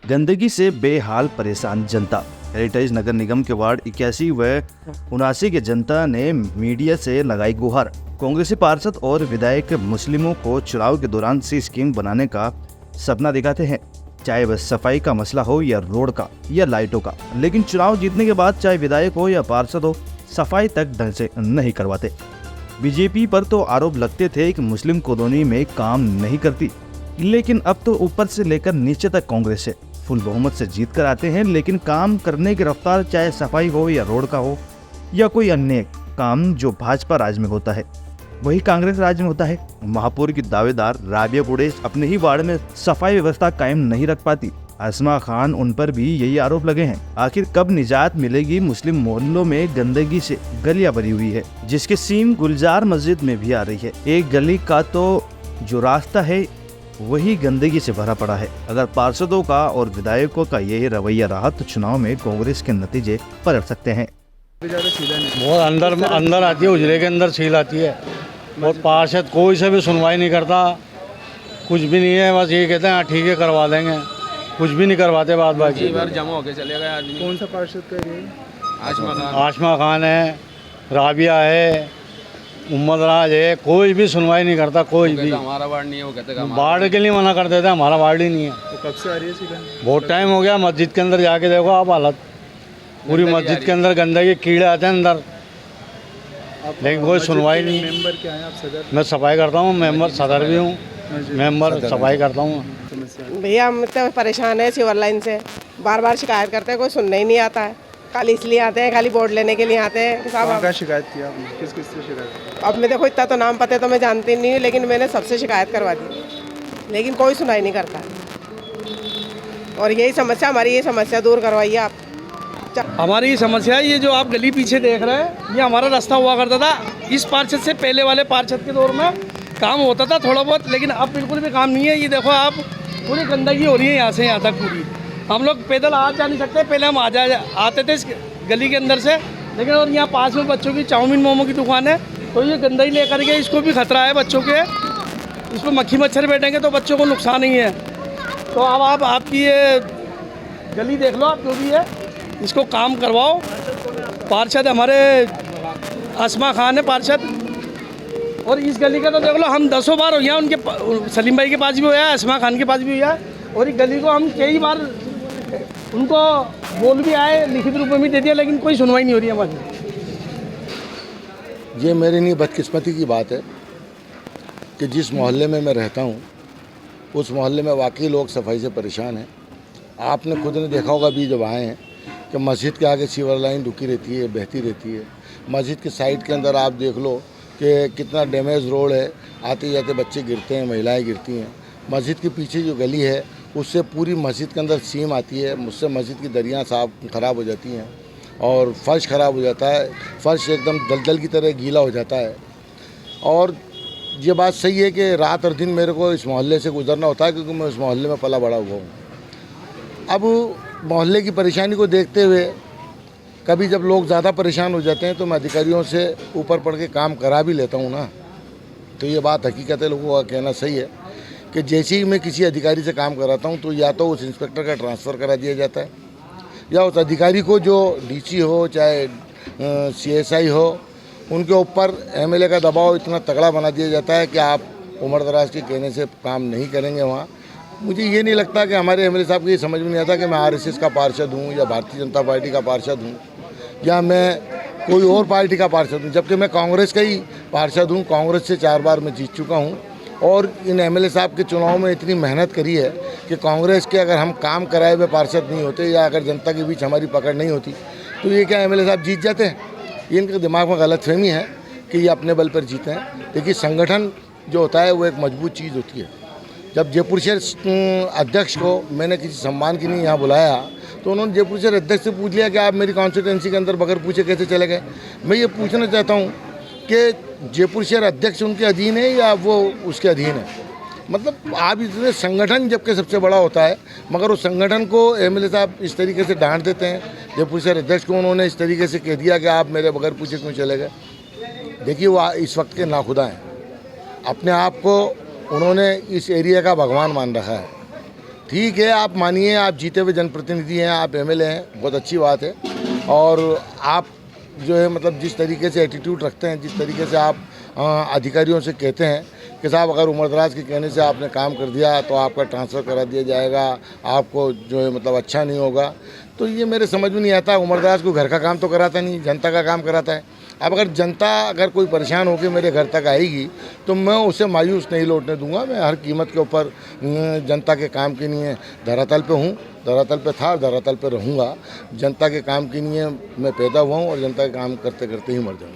गंदगी से बेहाल परेशान जनता। हेरिटेज नगर निगम के वार्ड 81 व 79 के जनता ने मीडिया से लगाई गुहार। कांग्रेसी पार्षद और विधायक मुस्लिमों को चुनाव के दौरान सी स्कीम बनाने का सपना दिखाते हैं, चाहे वह सफाई का मसला हो या रोड का या लाइटों का। लेकिन चुनाव जीतने के बाद चाहे विधायक हो या पार्षद हो, सफाई तक ढंग से नहीं करवाते। बीजेपी पर तो आरोप लगते थे कि मुस्लिम कॉलोनी में काम नहीं करती, लेकिन अब तो ऊपर से लेकर नीचे तक कांग्रेस से फुल बहुमत से जीत कर आते हैं। लेकिन काम करने की रफ्तार, चाहे सफाई हो या रोड का हो या कोई अन्य काम जो भाजपा राज में होता है, वही कांग्रेस राज में होता है। महापौर की दावेदार राबिया कुरैशी अपने ही वार्ड में सफाई व्यवस्था कायम नहीं रख पाती। आसमा खान, उन पर भी यही आरोप लगे हैं। आखिर कब निजात मिलेगी? मुस्लिम मोहल्लों में गंदगी से गलियां भरी हुई है, जिसके सीम गुलजार मस्जिद में भी आ रही है। एक गली का तो जो रास्ता है वही गंदगी से भरा पड़ा है। अगर पार्षदों का और विधायकों का यही रवैया रहा तो चुनाव में कांग्रेस के नतीजे पलट सकते हैं। बहुत अंदर आती है, उजरे के अंदर छील आती है। और पार्षद कोई से भी सुनवाई नहीं करता, कुछ भी नहीं है। बस ये कहते हैं ठीक है करवा देंगे, कुछ भी नहीं करवाते। बात बाकी बार जमा होके चले गए आदमी। कौन सा पार्षद का ये? आसमा खान है, राबिया है, मोहम्मद राज है। कोई भी सुनवाई नहीं करता, कोई भी। हमारा वार्ड नहीं है, वो कहते हैं वार्ड के लिए मना कर देते हैं, हमारा वार्ड ही नहीं है। तो कब से आ रही है सीधा? बहुत टाइम हो गया। मस्जिद के अंदर जाके देखो आप हालत, पूरी मस्जिद के अंदर गंदगी, कीड़े आते हैं अंदर, लेकिन कोई सुनवाई नहीं। मेंबर क्या है आप? सदर? मैं सफाई करता हूँ, मेंबर सदर भी हूँ, मेंबर सफाई करता हूँ। भैया हम तो परेशान है सीवर लाइन से, बार बार शिकायत करते हैं, कोई सुनने ही नहीं आता है। खाली इसलिए आते हैं, खाली वोट लेने के लिए आते हैं। साहब क्या शिकायत की आपने? किस किस से शिकायत? अब मैं देखो इतना तो नाम पता तो मैं जानती नहीं हूँ, लेकिन मैंने सबसे शिकायत करवा दी, लेकिन कोई सुनाई नहीं करता। और यही समस्या, हमारी ये समस्या दूर करवाइए आप। हमारी ये समस्या है, ये जो आप गली पीछे देख रहे हैं, ये हमारा रास्ता हुआ करता था। इस पार्षद से पहले वाले पार्षद के दौर में काम होता था थोड़ा बहुत, लेकिन अब बिल्कुल भी काम नहीं है। ये देखो आप, पूरी गंदगी हो रही है यहाँ से यहाँ तक पूरी। हम लोग पैदल आ जा नहीं सकते। पहले हम आते थे इस गली के अंदर से, लेकिन और यहाँ पास में बच्चों की चाउमीन मोमो की दुकान है, तो ये गंदगी लेकर के इसको भी खतरा है बच्चों के। इसमें मक्खी मच्छर बैठेंगे तो बच्चों को नुकसान ही है। तो अब आप आपकी ये गली देख लो, आप जो भी है इसको काम करवाओ। पार्षद हमारे आसमा खान है पार्षद, और इस गली का तो देख लो, हम 10 बार हो गया उनके, सलीम भाई के पास भी हुआ है, आसमा खान के पास भी हुआ है। और इस गली को हम कई बार उनको बोल भी आए, लिखित रूप में भी दे दिया, लेकिन कोई सुनवाई नहीं हो रही है हमारी। ये मेरी नहीं बदकिस्मती की बात है कि जिस मोहल्ले में मैं रहता हूँ उस मोहल्ले में वाकई लोग सफाई से परेशान हैं। आपने खुद ने देखा होगा अभी जब आए हैं कि मस्जिद के आगे सीवर लाइन रुकी रहती है, बहती रहती है। मस्जिद के साइड के अंदर आप देख लो कि कितना डैमेज रोड है, आते जाते बच्चे गिरते हैं, महिलाएं गिरती हैं। मस्जिद के पीछे जो गली है उससे पूरी मस्जिद के अंदर सीम आती है, मुझसे मस्जिद की दरियाँ साफ ख़राब हो जाती हैं और फर्श ख़राब हो जाता है। फर्श एकदम दलदल की तरह गीला हो जाता है। और ये बात सही है कि रात और दिन मेरे को इस मोहल्ले से गुजरना होता है, क्योंकि मैं उस मोहल्ले में पला बड़ा हुआ हूँ। अब मोहल्ले की परेशानी को देखते हुए कभी जब लोग ज़्यादा परेशान हो जाते हैं तो मैं अधिकारियों से ऊपर पढ़ के काम करा भी लेता हूँ ना। तो ये बात हकीकत है, लोगों का कहना सही है कि जैसे ही मैं किसी अधिकारी से काम कराता हूँ तो या तो उस इंस्पेक्टर का ट्रांसफ़र करा दिया जाता है, या उस अधिकारी को जो डीसी हो चाहे सीएसआई हो, उनके ऊपर एमएलए का दबाव इतना तगड़ा बना दिया जाता है कि आप उम्र दराज के कहने से काम नहीं करेंगे वहाँ। मुझे ये नहीं लगता कि हमारे एमएलए साहब को ये समझ में नहीं आता कि मैं आरएसएस का पार्षद हूँ या भारतीय जनता पार्टी का पार्षद हूँ या मैं कोई और पार्टी का पार्षद हूँ, जबकि मैं कांग्रेस का ही पार्षद हूँ। कांग्रेस से 4 बार मैं जीत चुका हूँ और इन एमएलए साहब के चुनाव में इतनी मेहनत करी है कि कांग्रेस के अगर हम काम कराए हुए पार्षद नहीं होते या अगर जनता के बीच हमारी पकड़ नहीं होती तो ये क्या एमएलए साहब जीत जाते हैं? ये इनके दिमाग में गलतफहमी है कि ये अपने बल पर जीते हैं। देखिए, संगठन जो होता है वो एक मजबूत चीज़ होती है। जब जयपुर शहर अध्यक्ष को मैंने किसी सम्मान के लिए यहाँ बुलाया तो उन्होंने जयपुर शहर अध्यक्ष से पूछ लिया कि आप मेरी कॉन्स्टिट्यूंसी के अंदर बगैर पूछे कैसे चले गए। मैं ये पूछना चाहता हूँ कि जयपुर शहर अध्यक्ष उनके अधीन है या वो उसके अधीन है? मतलब आप इसमें संगठन जबकि सबसे बड़ा होता है, मगर उस संगठन को एमएलए साहब इस तरीके से डांट देते हैं। जयपुर शहर अध्यक्ष को उन्होंने इस तरीके से कह दिया कि आप मेरे बगैर पूछे क्यों चले गए। देखिए, वो इस वक्त के नाखुदा हैं। अपने आप को उन्होंने इस एरिया का भगवान मान रखा है ठीक है, आप मानिए आप जीते हुए जनप्रतिनिधि हैं, आप एमएलए हैं, बहुत अच्छी बात है। और आप जो है मतलब जिस तरीके से एटीट्यूड रखते हैं, जिस तरीके से आप अधिकारियों से कहते हैं कि साहब अगर उम्रदराज के कहने से आपने काम कर दिया तो आपका ट्रांसफ़र करा दिया जाएगा, आपको जो है मतलब अच्छा नहीं होगा, तो ये मेरे समझ में नहीं आता। उम्रदराज को घर का काम तो कराता नहीं, जनता का काम कराता है। अब अगर जनता अगर कोई परेशान होकर मेरे घर तक आएगी तो मैं उसे मायूस नहीं लौटने दूंगा। मैं हर कीमत के ऊपर जनता के काम के लिए धरातल पे हूँ, धरातल पे था, धरातल पे रहूँगा। जनता के काम के लिए मैं पैदा हुआ हूँ और जनता के काम करते करते ही मर जाऊँगा।